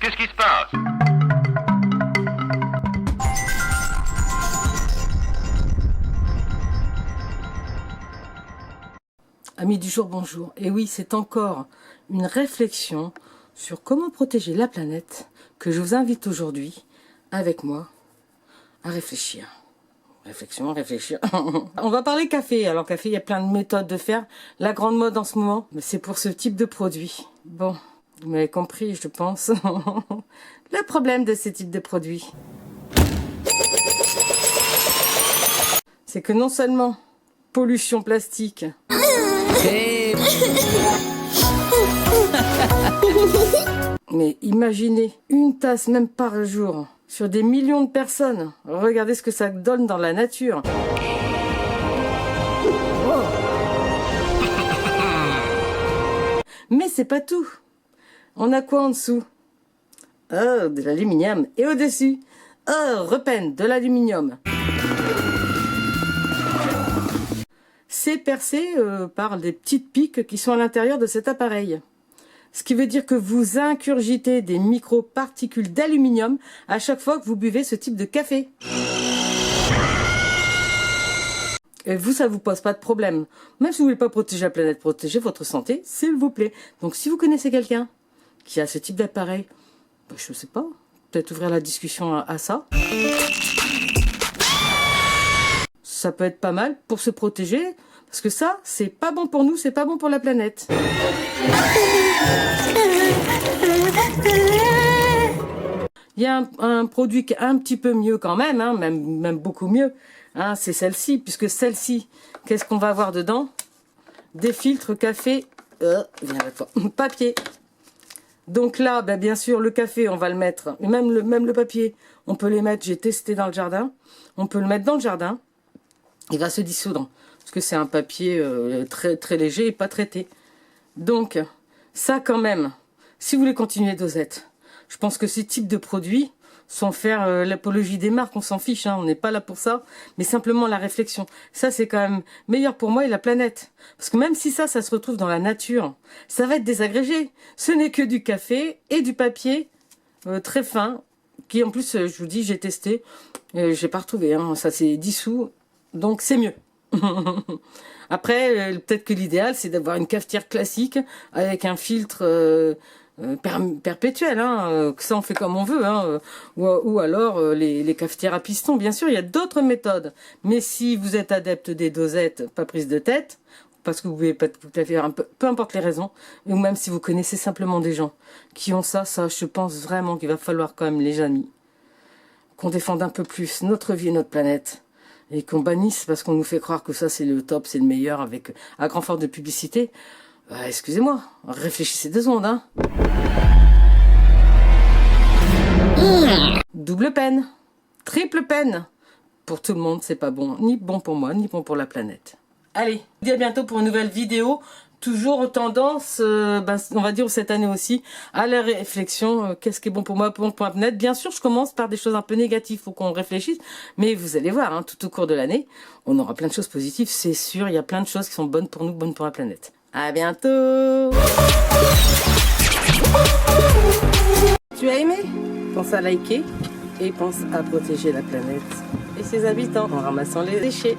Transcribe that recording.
Qu'est-ce qui se passe? Amis du jour, bonjour. Et oui, c'est encore une réflexion sur comment protéger la planète que je vous invite aujourd'hui, avec moi, à réfléchir. Réfléchir. On va parler café. Alors café, il y a plein de méthodes de faire. La grande mode en ce moment, mais c'est pour ce type de produit. Bon, vous m'avez compris, je pense. Le problème de ce type de produit, c'est que non seulement pollution plastique, mais imaginez une tasse même par jour sur des millions de personnes. Regardez ce que ça donne dans la nature. Mais c'est pas tout. On a quoi en dessous? Oh, de l'aluminium. Et au-dessus, oh, repeine, de l'aluminium. C'est percé par des petites piques qui sont à l'intérieur de cet appareil. Ce qui veut dire que vous ingurgitez des microparticules d'aluminium à chaque fois que vous buvez ce type de café. Et vous, ça vous pose pas de problème. Même si vous voulez pas protéger la planète, protéger votre santé, s'il vous plaît. Donc si vous connaissez quelqu'un qui a ce type d'appareil, ben, je sais pas, peut-être ouvrir la discussion à ça. Ça peut être pas mal pour se protéger, parce que ça, c'est pas bon pour nous, c'est pas bon pour la planète. Il y a un produit qui est un petit peu mieux quand même, hein, même beaucoup mieux, hein, c'est celle-ci, puisque celle-ci, qu'est-ce qu'on va avoir dedans? Des filtres café, viens avec toi, papier. Donc là, ben, bien sûr, le café, on va le mettre, et même le papier, on peut les mettre, j'ai testé dans le jardin, on peut le mettre dans le jardin, il va se dissoudre, parce que c'est un papier très, très léger et pas traité. Donc, ça quand même, si vous voulez continuer dosette, je pense que ces types de produits, sans faire l'apologie des marques, on s'en fiche, hein, on n'est pas là pour ça, mais simplement la réflexion. Ça, c'est quand même meilleur pour moi et la planète. Parce que même si ça se retrouve dans la nature, ça va être désagrégé. Ce n'est que du café et du papier très fin, qui en plus, je vous dis, j'ai testé, j'ai pas retrouvé, hein, ça c'est dissous, donc c'est mieux. Après, peut-être que l'idéal, c'est d'avoir une cafetière classique avec un filtre perpétuel, hein, que ça on fait comme on veut, hein, ou alors les cafetières à piston. Bien sûr, il y a d'autres méthodes, mais si vous êtes adepte des dosettes, pas prise de tête, parce que vous pouvez pas tout à fait faire peu importe les raisons, ou même si vous connaissez simplement des gens qui ont ça, je pense vraiment qu'il va falloir quand même, les amis, qu'on défende un peu plus notre vie et notre planète. Et qu'on bannisse parce qu'on nous fait croire que ça c'est le top, c'est le meilleur, avec à grand fort de publicité. Excusez-moi, réfléchissez 2 secondes, hein. Double peine, triple peine. Pour tout le monde, c'est pas bon, ni bon pour moi, ni bon pour la planète. Allez, je vous dis à bientôt pour une nouvelle vidéo. Toujours tendance, on va dire cette année aussi, à la réflexion, qu'est-ce qui est bon pour moi, bon pour la planète. Bien sûr, je commence par des choses un peu négatives, faut qu'on réfléchisse, mais vous allez voir, hein, tout au cours de l'année, on aura plein de choses positives, c'est sûr, il y a plein de choses qui sont bonnes pour nous, bonnes pour la planète. À bientôt. Tu as aimé? Pense à liker et pense à protéger la planète et ses habitants en ramassant les déchets.